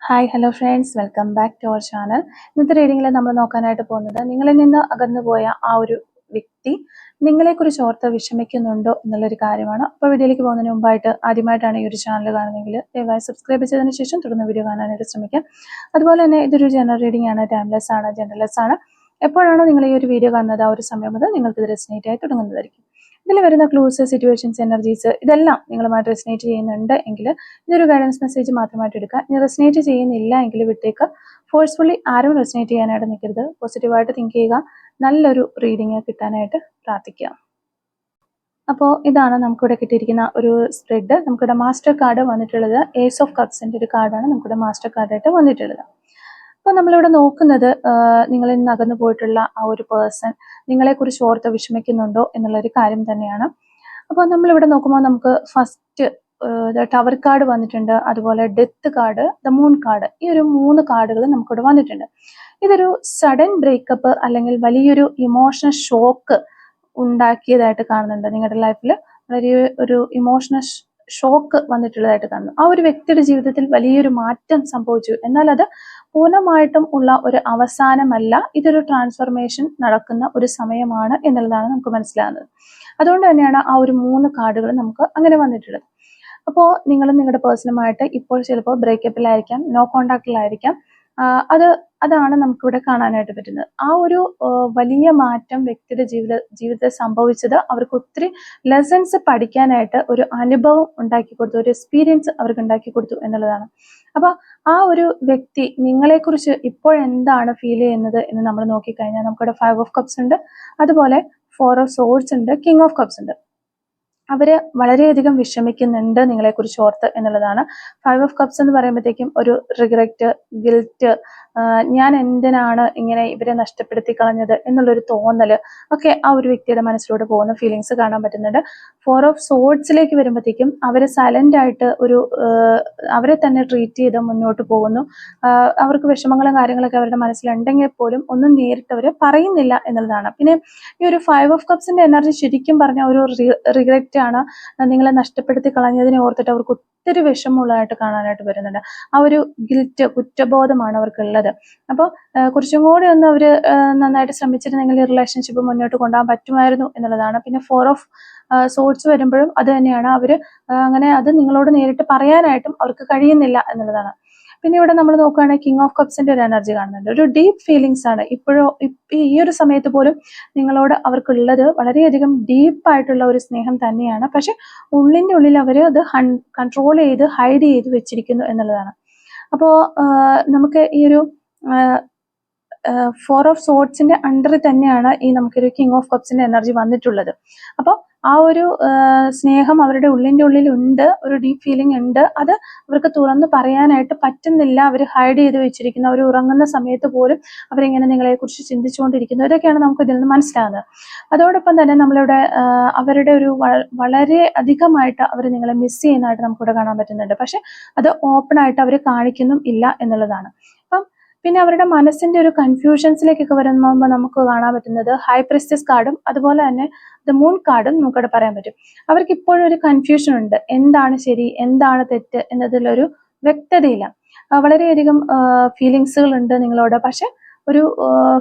Hi hello friends, welcome back to our channel. ഇന്നത്തെ റീഡിങ്ങിൽ നമ്മൾ നോക്കാനായിട്ട് പോകുന്നത് നിങ്ങളിൽ നിന്ന് അകന്നുപോയ ആ ഒരു വ്യക്തി നിങ്ങളെക്കുറിച്ച് ഓർത്ത് വിഷമിക്കുന്നുണ്ടോ എന്നുള്ളൊരു കാര്യമാണ്. അപ്പോൾ വീഡിയോയിലേക്ക് പോകുന്നതിന് മുമ്പായിട്ട് ആദ്യമായിട്ടാണ് ഈ ഒരു ചാനൽ കാണുന്നതെങ്കിൽ ദയവായി സബ്സ്ക്രൈബ് ചെയ്തതിന് ശേഷം തുടർന്ന് വീഡിയോ കാണാനായിട്ട് ശ്രമിക്കാം. അതുപോലെ തന്നെ ഇതൊരു ജനറൽ റീഡിംഗ് ആണ്, ടൈംലെസ് ആണ്, ജനറൽലെസ് ആണ്. എപ്പോഴാണോ നിങ്ങൾ ഈ ഒരു വീഡിയോ കാണുന്നത് ആ ഒരു സമയം മുതൽ നിങ്ങൾക്ക് ഇത് റെസിനേറ്റ് ആയി തുടങ്ങുന്നതായിരിക്കും. ഇതിൽ വരുന്ന ക്ലൂസ്, സിറ്റുവേഷൻസ്, എനർജീസ് ഇതെല്ലാം നിങ്ങളുമായിട്ട് റെസിനേറ്റ് ചെയ്യുന്നുണ്ട് എങ്കിൽ ഇതൊരു ഗൈഡൻസ് മെസ്സേജ് മാത്രമായിട്ട് എടുക്കുക. ഇനി റെസിനേറ്റ് ചെയ്യുന്നില്ല എങ്കിൽ വിട്ടേക്ക്. ഫോഴ്സ്ഫുള്ളി ആരും റെസിനേറ്റ് ചെയ്യാനായിട്ട് നിൽക്കരുത്. പോസിറ്റീവായിട്ട് തിങ്ക് ചെയ്യുക. നല്ലൊരു റീഡിങ് കിട്ടാനായിട്ട് പ്രാർത്ഥിക്കുക. അപ്പോൾ ഇതാണ് നമുക്കിവിടെ കിട്ടിയിരിക്കുന്ന ഒരു സ്പ്രെഡ്. നമുക്കിവിടെ മാസ്റ്റർ കാർഡ് വന്നിട്ടുള്ളത് ഏസ് ഓഫ് കപ്സിൻ്റെ ഒരു കാർഡാണ് നമുക്കിവിടെ മാസ്റ്റർ കാർഡായിട്ട് വന്നിട്ടുള്ളത്. അപ്പോൾ നമ്മളിവിടെ നോക്കുന്നത് നിങ്ങളിൽ നിന്ന് അകന്നു പോയിട്ടുള്ള ആ ഒരു പേഴ്സൺ നിങ്ങളെക്കുറിച്ച് ഓർത്ത് വിഷമിക്കുന്നുണ്ടോ എന്നുള്ളൊരു കാര്യം തന്നെയാണ്. അപ്പോൾ നമ്മളിവിടെ നോക്കുമ്പോൾ നമുക്ക് ഫസ്റ്റ് ടവർ കാർഡ് വന്നിട്ടുണ്ട്, അതുപോലെ death card, the moon card. ഈ ഒരു 3 കാർഡുകൾ നമുക്കിവിടെ വന്നിട്ടുണ്ട്. ഇതൊരു സഡൻ ബ്രേക്കപ്പ് അല്ലെങ്കിൽ വലിയൊരു ഇമോഷണൽ ഷോക്ക് ഉണ്ടാക്കിയതായിട്ട് കാണുന്നുണ്ട്. നിങ്ങളുടെ ലൈഫിൽ വളരെ ഒരു ഇമോഷണൽ ഷോക്ക് വന്നിട്ടുള്ളതായിട്ട് കാണുന്നു. ആ ഒരു വ്യക്തിയുടെ ജീവിതത്തിൽ വലിയൊരു മാറ്റം സംഭവിച്ചു. എന്നാൽ അത് പൂർണ്ണമായിട്ടും ഉള്ള ഒരു അവസാനമല്ല, ഇതൊരു ട്രാൻസ്ഫോർമേഷൻ നടക്കുന്ന ഒരു സമയമാണ് എന്നുള്ളതാണ് നമുക്ക് മനസ്സിലാകുന്നത്. അതുകൊണ്ട് തന്നെയാണ് ആ ഒരു 3 കാർഡുകൾ നമുക്ക് അങ്ങനെ വന്നിട്ടുള്ളത്. അപ്പോൾ നിങ്ങൾ നിങ്ങളുടെ പേഴ്സണുമായിട്ട് ഇപ്പോൾ ചിലപ്പോൾ ബ്രേക്കപ്പിലായിരിക്കാം, നോ കോണ്ടാക്റ്റിലായിരിക്കാം. അതാണ് നമുക്കിവിടെ കാണാനായിട്ട് പറ്റുന്നത്. ആ ഒരു വലിയ മാറ്റം വ്യക്തിയുടെ ജീവിതത്തിൽ സംഭവിച്ചത് അവർക്ക് ഒത്തിരി ലെസൺസ് പഠിക്കാനായിട്ട് ഒരു അനുഭവം ഉണ്ടാക്കി കൊടുത്തു, ഒരു എക്സ്പീരിയൻസ് അവർക്ക് ഉണ്ടാക്കി കൊടുത്തു എന്നുള്ളതാണ്. അപ്പോൾ ആ ഒരു വ്യക്തി നിങ്ങളെക്കുറിച്ച് ഇപ്പോൾ എന്താണ് ഫീൽ ചെയ്യുന്നത് എന്ന് നമ്മൾ നോക്കിക്കഴിഞ്ഞാൽ നമുക്കിവിടെ 5 ഓഫ് കപ്സ് ഉണ്ട്, അതുപോലെ 4 ഓഫ് സോർഡ്സ് ഉണ്ട്, കിങ് ഓഫ് കപ്സ് ഉണ്ട്. അവര് വളരെയധികം വിഷമിക്കുന്നുണ്ട് നിങ്ങളെക്കുറിച്ച് ഓർത്ത് എന്നുള്ളതാണ്. 5 ഓഫ് കപ്സ് എന്ന് പറയുമ്പോഴത്തേക്കും ഒരു റിഗ്രറ്റ്, ഗിൽറ്റ്, ഞാൻ എന്തിനാണ് ഇങ്ങനെ ഇവരെ നഷ്ടപ്പെടുത്തി കളഞ്ഞത് എന്നുള്ളൊരു തോന്നല് ഒക്കെ ആ ഒരു വ്യക്തിയുടെ മനസ്സിലൂടെ പോകുന്ന ഫീലിങ്സ് കാണാൻ പറ്റുന്നുണ്ട്. 4 ഓഫ് സോർഡ്സിലേക്ക് വരുമ്പോഴത്തേക്കും അവര് സൈലന്റ് ആയിട്ട് അവരെ തന്നെ ട്രീറ്റ് ചെയ്ത് മുന്നോട്ട് പോകുന്നു. അവർക്ക് വിഷമങ്ങളും കാര്യങ്ങളൊക്കെ അവരുടെ മനസ്സിലുണ്ടെങ്കിൽ പോലും ഒന്നും നേരിട്ട് അവർ പറയുന്നില്ല എന്നുള്ളതാണ്. പിന്നെ ഈ ഒരു 5 ഓഫ് കപ്സിന്റെ എനർജി ശരിക്കും പറഞ്ഞ ഒരു റിഗ്രറ്റ് ആണ്. നിങ്ങളെ നഷ്ടപ്പെടുത്തി കളഞ്ഞതിനെ ഓർത്തിട്ട് അവർക്ക് ഒത്തിരി വിഷമമുള്ളതായിട്ട് കാണാനായിട്ട് വരുന്നുണ്ട്. ആ ഒരു ഗിൽറ്റ്, കുറ്റബോധമാണ് അവർക്കുള്ളത്. അപ്പോൾ കുറച്ചും കൂടി ഒന്ന് അവർ നന്നായിട്ട് ശ്രമിച്ചിരുന്നെങ്കിൽ ഈ റിലേഷൻഷിപ്പ് മുന്നോട്ട് കൊണ്ടുപോകാൻ പറ്റുമായിരുന്നു എന്നുള്ളതാണ്. പിന്നെ 4 ഓഫ് സോർഡ്സ് വരുമ്പോഴും അത് തന്നെയാണ്. അവർ അങ്ങനെ അത് നിങ്ങളോട് നേരിട്ട് പറയാനായിട്ടും അവർക്ക് കഴിയുന്നില്ല എന്നുള്ളതാണ്. പിന്നെ ഇവിടെ നമ്മൾ നോക്കുകയാണെങ്കിൽ കിങ് ഓഫ് കപ്സിന്റെ ഒരു എനർജി കാണുന്നുണ്ട്. ഒരു ഡീപ്പ് ഫീലിങ്സ് ആണ് ഈ ഒരു സമയത്ത് പോലും നിങ്ങളോട് അവർക്കുള്ളത് വളരെയധികം ഡീപ്പായിട്ടുള്ള ഒരു സ്നേഹം തന്നെയാണ്. പക്ഷെ ഉള്ളിൻ്റെ ഉള്ളിൽ അവർ അത് കൺട്രോൾ ചെയ്ത് ഹൈഡ് ചെയ്ത് വെച്ചിരിക്കുന്നു എന്നുള്ളതാണ്. അപ്പോൾ നമുക്ക് ഈ ഒരു 4 ഓഫ് സോർഡ്സിന്റെ അണ്ടറിൽ തന്നെയാണ് ഈ നമുക്കൊരു കിങ് ഓഫ് കപ്സിന്റെ എനർജി വന്നിട്ടുള്ളത്. അപ്പോൾ ആ ഒരു സ്നേഹം അവരുടെ ഉള്ളിൻ്റെ ഉള്ളിൽ ഉണ്ട്, ഒരു ഡീപ്പ് ഫീലിംഗ് ഉണ്ട്. അത് അവർക്ക് തുറന്ന് പറയാനായിട്ട് പറ്റുന്നില്ല. അവർ ഹൈഡ് ചെയ്ത് വെച്ചിരിക്കുന്നു. അവർ ഉറങ്ങുന്ന സമയത്ത് പോലും അവരിങ്ങനെ നിങ്ങളെക്കുറിച്ച് ചിന്തിച്ചുകൊണ്ടിരിക്കുന്നു. ഇതൊക്കെയാണ് നമുക്ക് ഇതിൽ നിന്ന് മനസ്സിലാകുന്നത്. അതോടൊപ്പം തന്നെ നമ്മളിവിടെ അവരുടെ ഒരു വളരെ അധികമായിട്ട് അവർ നിങ്ങളെ മിസ് ചെയ്യുന്നതായിട്ട് നമുക്കിവിടെ കാണാൻ പറ്റുന്നുണ്ട്. പക്ഷെ അത് ഓപ്പൺ ആയിട്ട് അവർ കാണിക്കുന്നും ഇല്ല എന്നുള്ളതാണ്. പിന്നെ അവരുടെ മനസ്സിന്റെ ഒരു കൺഫ്യൂഷൻസിലേക്കൊക്കെ വരുമ്പോൾ നമുക്ക് കാണാൻ പറ്റുന്നത് ഹൈ പ്രിസ്റ്റസ് കാർഡും അതുപോലെ തന്നെ ദ മൂൺ കാർഡും നമുക്കിവിടെ പറയാൻ പറ്റും. അവർക്ക് ഇപ്പോഴും ഒരു കൺഫ്യൂഷൻ ഉണ്ട്. എന്താണ് ശരി, എന്താണ് തെറ്റ് എന്നതിലൊരു വ്യക്തതയില്ല. വളരെയധികം ഫീലിങ്സുകൾ ഉണ്ട് നിങ്ങളോട്. പക്ഷെ ഒരു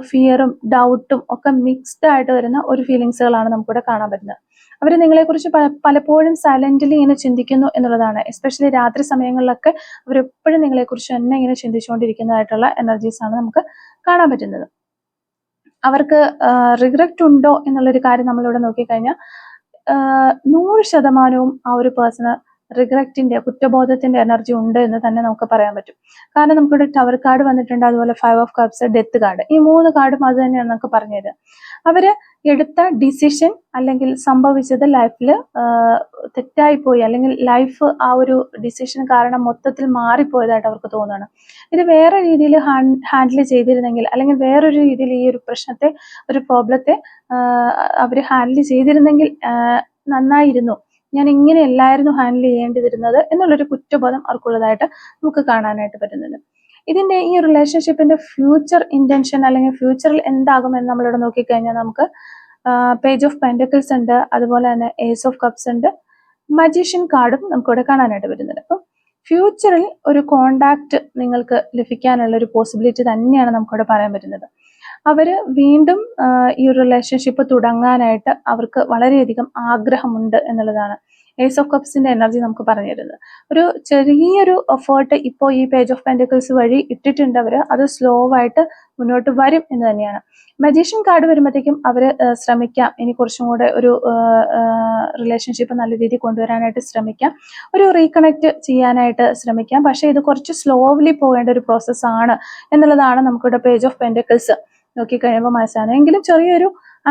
ഫിയറും ഡൗട്ടും ഒക്കെ മിക്സ്ഡ് ആയിട്ട് വരുന്ന ഒരു ഫീലിങ്സുകളാണ് നമുക്കിവിടെ കാണാൻ പറ്റുന്നത്. അവർ നിങ്ങളെക്കുറിച്ച് പലപ്പോഴും സൈലന്റ്ലി ഇങ്ങനെ ചിന്തിക്കുന്നു എന്നുള്ളതാണ്. എസ്പെഷ്യലി രാത്രി സമയങ്ങളിലൊക്കെ അവരെപ്പോഴും നിങ്ങളെക്കുറിച്ച് തന്നെ ഇങ്ങനെ ചിന്തിച്ചുകൊണ്ടിരിക്കുന്നതായിട്ടുള്ള എനർജീസ് ആണ് നമുക്ക് കാണാൻ പറ്റുന്നത്. അവർക്ക് റിഗ്രറ്റ് ഉണ്ടോ എന്നുള്ളൊരു കാര്യം നമ്മളിവിടെ നോക്കിക്കഴിഞ്ഞാൽ 100% ആ ഒരു പേഴ്സണ് റിഗ്രറ്റിന്റെ, കുറ്റബോധത്തിന്റെ എനർജി ഉണ്ട് എന്ന് തന്നെ നമുക്ക് പറയാൻ പറ്റും. കാരണം നമുക്കിവിടെ ടവർ കാർഡ് വന്നിട്ടുണ്ട്, അതുപോലെ 5 ഓഫ് കപ്സ്, ഡെത്ത് കാർഡ്. ഈ 3 കാർഡും അത് തന്നെയാണ് നമുക്ക് പറഞ്ഞത്. അവര് എടുത്ത ഡിസിഷൻ അല്ലെങ്കിൽ സംഭവിച്ചത് ലൈഫിൽ തെറ്റായിപ്പോയി, അല്ലെങ്കിൽ ലൈഫ് ആ ഒരു ഡിസിഷൻ കാരണം മൊത്തത്തിൽ മാറിപ്പോയതായിട്ട് അവർക്ക് തോന്നുകയാണ്. ഇത് വേറെ രീതിയിൽ ഹാൻഡിൽ ചെയ്തിരുന്നെങ്കിൽ, അല്ലെങ്കിൽ വേറൊരു രീതിയിൽ ഈ ഒരു പ്രശ്നത്തെ, ഒരു പ്രോബ്ലത്തെ അവർ ഹാൻഡിൽ ചെയ്തിരുന്നെങ്കിൽ നന്നായിരുന്നു, ഞാൻ ഇങ്ങനെയല്ലായിരുന്നു ഹാൻഡിൽ ചെയ്യേണ്ടിയിരുന്നത് എന്നുള്ളൊരു കുറ്റബോധം അവർക്കുള്ളതായിട്ട് നമുക്ക് കാണാനായിട്ട് പറ്റുന്നുണ്ട്. ഇതിന്റെ ഈ റിലേഷൻഷിപ്പിന്റെ ഫ്യൂച്ചർ ഇന്റൻഷൻ അല്ലെങ്കിൽ ഫ്യൂച്ചറിൽ എന്താകുമെന്ന് നമ്മളിവിടെ നോക്കിക്കഴിഞ്ഞാൽ നമുക്ക് പേജ് ഓഫ് പെന്റക്കിൾസ് ഉണ്ട്, അതുപോലെ തന്നെ ഏസ് ഓഫ് കപ്സ് ഉണ്ട്, മജീഷ്യൻ കാർഡും നമുക്കിവിടെ കാണാനായിട്ട് പറ്റുന്നുണ്ട്. അപ്പം ഫ്യൂച്ചറിൽ ഒരു കോണ്ടാക്ട് നിങ്ങൾക്ക് ലഭിക്കാനുള്ള ഒരു പോസിബിലിറ്റി തന്നെയാണ് നമുക്കിവിടെ പറയാൻ പറ്റുന്നത്. അവർ വീണ്ടും ഈ ഒരു റിലേഷൻഷിപ്പ് തുടങ്ങാനായിട്ട് അവർക്ക് വളരെയധികം ആഗ്രഹമുണ്ട് എന്നുള്ളതാണ് ഏസ് ഓഫ് കപ്സിന്റെ എനർജി നമുക്ക് പറഞ്ഞു തരുന്നത്. ഒരു ചെറിയൊരു എഫേർട്ട് ഇപ്പോൾ ഈ പേജ് ഓഫ് പെന്റിക്കിൾസ് വഴി ഇട്ടിട്ടുണ്ട് അവർ, അത് സ്ലോ ആയിട്ട് മുന്നോട്ട് വരും എന്ന് തന്നെയാണ്. മജീഷ്യൻ കാർഡ് വരുമ്പോഴത്തേക്കും അവർ ശ്രമിക്കാം, ഇനി കുറച്ചും കൂടെ ഒരു റിലേഷൻഷിപ്പ് നല്ല രീതിയിൽ കൊണ്ടുവരാനായിട്ട് ശ്രമിക്കാം, ഒരു റീകണക്ട് ചെയ്യാനായിട്ട് ശ്രമിക്കാം. പക്ഷേ ഇത് കുറച്ച് സ്ലോലി പോകേണ്ട ഒരു പ്രോസസ്സാണ് എന്നുള്ളതാണ് നമുക്കിവിടെ പേജ് ഓഫ് പെന്റിക്കിൾസ് നോക്കിക്കഴിയുമ്പോൾ മനസ്സിലാകുന്നത്. എങ്കിലും ചെറിയൊരു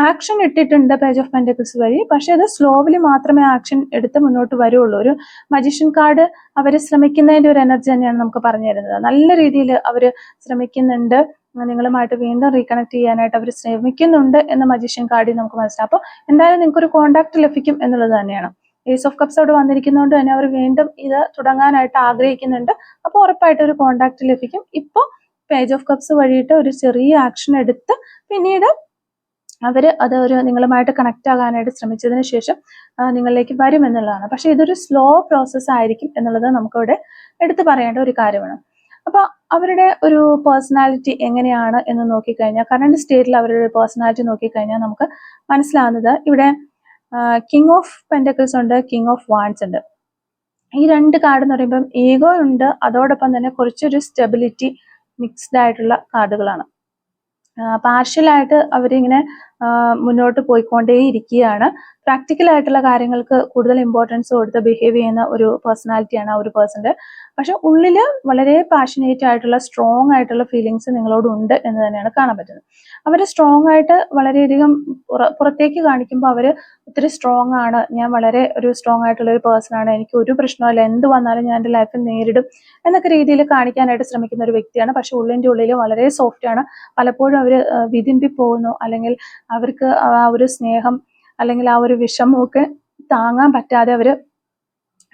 ആക്ഷൻ ഇട്ടിട്ടുണ്ട് പേജ് ഓഫ് പെന്റിക്കിൾസ് വഴി, പക്ഷെ അത് സ്ലോലി മാത്രമേ ആക്ഷൻ എടുത്ത് മുന്നോട്ട് വരുള്ളൂ. ഒരു മജീഷ്യൻ കാർഡ് അവർ ശ്രമിക്കുന്നതിന്റെ ഒരു എനർജി തന്നെയാണ് നമുക്ക് പറഞ്ഞു തരുന്നത്. നല്ല രീതിയിൽ അവർ ശ്രമിക്കുന്നുണ്ട്, നിങ്ങളുമായിട്ട് വീണ്ടും റീകണക്ട് ചെയ്യാനായിട്ട് അവർ ശ്രമിക്കുന്നുണ്ട് എന്ന് മജീഷ്യൻ കാർഡിൽ നമുക്ക് മനസ്സിലാവും. അപ്പോൾ എന്തായാലും നിങ്ങൾക്ക് ഒരു കോണ്ടാക്ട് ലഭിക്കും എന്നുള്ളത് തന്നെയാണ്. ഏസ് ഓഫ് കപ്സ് അവിടെ വന്നിരിക്കുന്നതുകൊണ്ട് തന്നെ അവർ വീണ്ടും ഇത് തുടങ്ങാനായിട്ട് ആഗ്രഹിക്കുന്നുണ്ട്. അപ്പോൾ ഉറപ്പായിട്ട് ഒരു കോണ്ടാക്ട് ലഭിക്കും. ഇപ്പോൾ പേജ് ഓഫ് കപ്സ് വഴിയിട്ട് ഒരു ചെറിയ ആക്ഷൻ എടുത്ത് പിന്നീട് അവർ അത് ഒരു നിങ്ങളുമായിട്ട് കണക്ട് ആകാനായിട്ട് ശ്രമിച്ചതിന് ശേഷം നിങ്ങളിലേക്ക് വരും എന്നുള്ളതാണ്. പക്ഷെ ഇതൊരു സ്ലോ പ്രോസസ് ആയിരിക്കും എന്നുള്ളത് നമുക്കിവിടെ എടുത്തു പറയേണ്ട ഒരു കാര്യമാണ്. അപ്പൊ അവരുടെ ഒരു പേഴ്സണാലിറ്റി എങ്ങനെയാണ് എന്ന് നോക്കിക്കഴിഞ്ഞാൽ, കറണ്ട് സ്റ്റേറ്റിൽ അവരുടെ പേഴ്സണാലിറ്റി നോക്കിക്കഴിഞ്ഞാൽ നമുക്ക് മനസ്സിലാവുന്നത് ഇവിടെ കിങ് ഓഫ് പെന്റക്കിൾസ് ഉണ്ട്, കിങ് ഓഫ് വാൻഡ്സ് ഉണ്ട്. ഈ രണ്ട് കാർഡ് എന്ന് പറയുമ്പം ഈഗോ ഉണ്ട്, അതോടൊപ്പം തന്നെ കുറച്ചൊരു സ്റ്റെബിലിറ്റി മിക്സ്ഡ് ആയിട്ടുള്ള കാർഡുകളാണ്. പാർഷ്യലായിട്ട് അവരിങ്ങനെ മുന്നോട്ട് പോയിക്കൊണ്ടേ ഇരിക്കുകയാണ്. പ്രാക്ടിക്കൽ ആയിട്ടുള്ള കാര്യങ്ങൾക്ക് കൂടുതൽ ഇമ്പോർട്ടൻസ് കൊടുത്ത് ബിഹേവ് ചെയ്യുന്ന ഒരു പേഴ്സണാലിറ്റിയാണ് ആ ഒരു പേഴ്സന്റെ. പക്ഷെ ഉള്ളിൽ വളരെ പാഷനേറ്റ് ആയിട്ടുള്ള സ്ട്രോങ് ആയിട്ടുള്ള ഫീലിങ്സ് നിങ്ങളോട് ഉണ്ട് എന്ന് തന്നെയാണ് കാണാൻ പറ്റുന്നത്. അവർ സ്ട്രോങ് ആയിട്ട് വളരെയധികം പുറത്തേക്ക് കാണിക്കുമ്പോൾ അവർ ഒത്തിരി സ്ട്രോങ് ആണ്, ഞാൻ വളരെ ഒരു സ്ട്രോങ് ആയിട്ടുള്ള ഒരു പേഴ്സൺ ആണ്, എനിക്ക് ഒരു പ്രശ്നമില്ല, എന്ത് വന്നാലും ഞാൻ എൻ്റെ ലൈഫിൽ നേരിടും എന്നൊക്കെ രീതിയിൽ കാണിക്കാനായിട്ട് ശ്രമിക്കുന്ന ഒരു വ്യക്തിയാണ്. പക്ഷെ ഉള്ളിൻ്റെ ഉള്ളിൽ വളരെ സോഫ്റ്റ് ആണ്. പലപ്പോഴും അവർ വിതുമ്പി പോകുന്നു, അല്ലെങ്കിൽ അവർക്ക് ആ ഒരു സ്നേഹം അല്ലെങ്കിൽ ആ ഒരു വിഷമമൊക്കെ താങ്ങാൻ പറ്റാതെ അവർ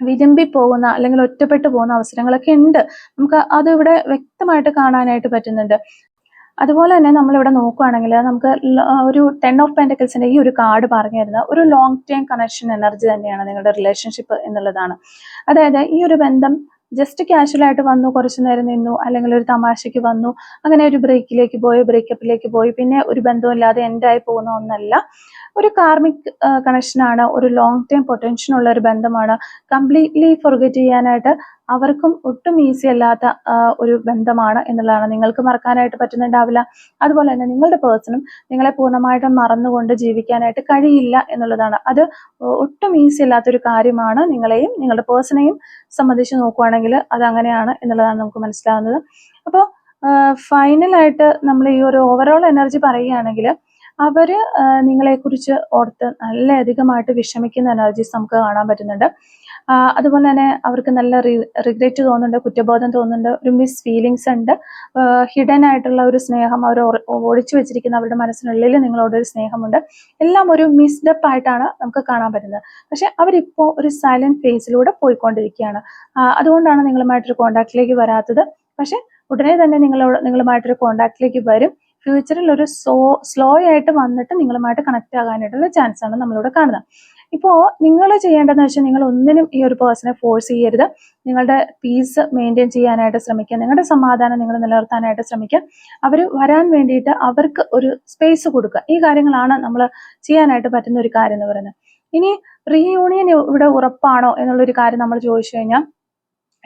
വിരുമ്പി പോകുന്ന അല്ലെങ്കിൽ ഒറ്റപ്പെട്ടു പോകുന്ന അവസരങ്ങളൊക്കെ ഉണ്ട്. നമുക്ക് അത് ഇവിടെ വ്യക്തമായിട്ട് കാണാനായിട്ട് പറ്റുന്നുണ്ട്. അതുപോലെ തന്നെ നമ്മളിവിടെ നോക്കുകയാണെങ്കിൽ നമുക്ക് ഒരു 10 ഓഫ് പെന്റക്കിൾസിന്റെ ഈ ഒരു കാർഡ് പറഞ്ഞു തരുന്ന ഒരു ലോങ് ടൈം കണക്ഷൻ എനർജി തന്നെയാണ് നിങ്ങളുടെ റിലേഷൻഷിപ്പ് എന്നുള്ളതാണ്. അതായത് ഈ ഒരു ബന്ധം ജസ്റ്റ് കാഷ്വൽ ആയിട്ട് വന്നു, കുറച്ചു നേരം നിന്നു, അല്ലെങ്കിൽ ഒരു തമാശയ്ക്ക് വന്നു, അങ്ങനെ ഒരു ബ്രേക്കിലേക്ക് പോയി, ബ്രേക്കപ്പിലേക്ക് പോയി, പിന്നെ ഒരു ബന്ധമില്ലാതെ എൻഡായി പോകുന്ന ഒന്നല്ല. ഒരു കാർമിക് കണക്ഷനാണ്, ഒരു ലോങ് ടൈം പൊട്ടൻഷ്യൽ ഉള്ള ഒരു ബന്ധമാണ്. കംപ്ലീറ്റ്ലി ഫൊർഗെറ്റ് ചെയ്യാനായിട്ട് അവർക്കും ഒട്ടും ഈസി അല്ലാത്ത ഒരു ബന്ധമാണ് എന്നുള്ളതാണ്. നിങ്ങൾക്ക് മറക്കാനായിട്ട് പറ്റുന്നുണ്ടാവില്ല, അതുപോലെ തന്നെ നിങ്ങളുടെ പേഴ്സണും നിങ്ങളെ പൂർണ്ണമായിട്ടും മറന്നുകൊണ്ട് ജീവിക്കാനായിട്ട് കഴിയില്ല എന്നുള്ളതാണ്. അത് ഒട്ടും ഈസി അല്ലാത്തൊരു കാര്യമാണ്. നിങ്ങളെയും നിങ്ങളുടെ പേഴ്സണെയും സംബന്ധിച്ച് നോക്കുവാണെങ്കിൽ അത് അങ്ങനെയാണ് എന്നുള്ളതാണ് നമുക്ക് മനസ്സിലാവുന്നത്. അപ്പോൾ ഫൈനലായിട്ട് നമ്മൾ ഈ ഒരു ഓവറോൾ എനർജി പറയുകയാണെങ്കിൽ അവര് നിങ്ങളെക്കുറിച്ച് ഓർത്ത് നല്ലധികമായിട്ട് വിഷമിക്കുന്ന എനർജീസ് നമുക്ക് കാണാൻ പറ്റുന്നുണ്ട്. അതുപോലെ തന്നെ അവർക്ക് നല്ല റിഗ്രറ്റ് തോന്നുന്നുണ്ട്, കുറ്റബോധം തോന്നുന്നുണ്ട്, ഒരു മിസ് ഫീലിങ്സ് ഉണ്ട്, ഹിഡൻ ആയിട്ടുള്ള ഒരു സ്നേഹം അവർ ഒളിച്ചു വെച്ചിരിക്കുന്ന അവരുടെ മനസ്സിനുള്ളിൽ നിങ്ങളോടൊരു സ്നേഹമുണ്ട്. എല്ലാം ഒരു മിസ്ഡപ്പ് ആയിട്ടാണ് നമുക്ക് കാണാൻ പറ്റുന്നത്. പക്ഷെ അവരിപ്പോൾ ഒരു സൈലന്റ് ഫേസിലൂടെ പോയിക്കൊണ്ടിരിക്കുകയാണ്. അതുകൊണ്ടാണ് നിങ്ങളുമായിട്ടൊരു കോണ്ടാക്റ്റിലേക്ക് വരാത്തത്. പക്ഷെ ഉടനെ തന്നെ നിങ്ങളുമായിട്ടൊരു കോണ്ടാക്റ്റിലേക്ക് വരും. ഫ്യൂച്ചറിൽ ഒരു സ്ലോ ആയിട്ട് വന്നിട്ട് നിങ്ങളുമായിട്ട് കണക്ട് ആകാനായിട്ടുള്ള ചാൻസ് ആണ് നമ്മളിവിടെ കാണുന്നത്. ഇപ്പോൾ നിങ്ങൾ ചെയ്യേണ്ടതെന്ന് വെച്ചാൽ നിങ്ങൾ ഒന്നിനും ഈ ഒരു പേഴ്സണെ ഫോഴ്സ് ചെയ്യരുത്. നിങ്ങളുടെ പീസ് മെയിൻറ്റെയിൻ ചെയ്യാനായിട്ട് ശ്രമിക്കുക, നിങ്ങളുടെ സമാധാനം നിങ്ങൾ നിലനിർത്താനായിട്ട് ശ്രമിക്കുക. അവർ വരാൻ വേണ്ടിയിട്ട് അവർക്ക് ഒരു സ്പേസ് കൊടുക്കുക. ഈ കാര്യങ്ങളാണ് നമ്മൾ ചെയ്യാനായിട്ട് പറ്റുന്ന ഒരു കാര്യം എന്ന് പറയുന്നത്. ഇനി റീയൂണിയൻ ഇവിടെ ഉറപ്പാണോ എന്നുള്ളൊരു കാര്യം നമ്മൾ ചോദിച്ചു കഴിഞ്ഞാൽ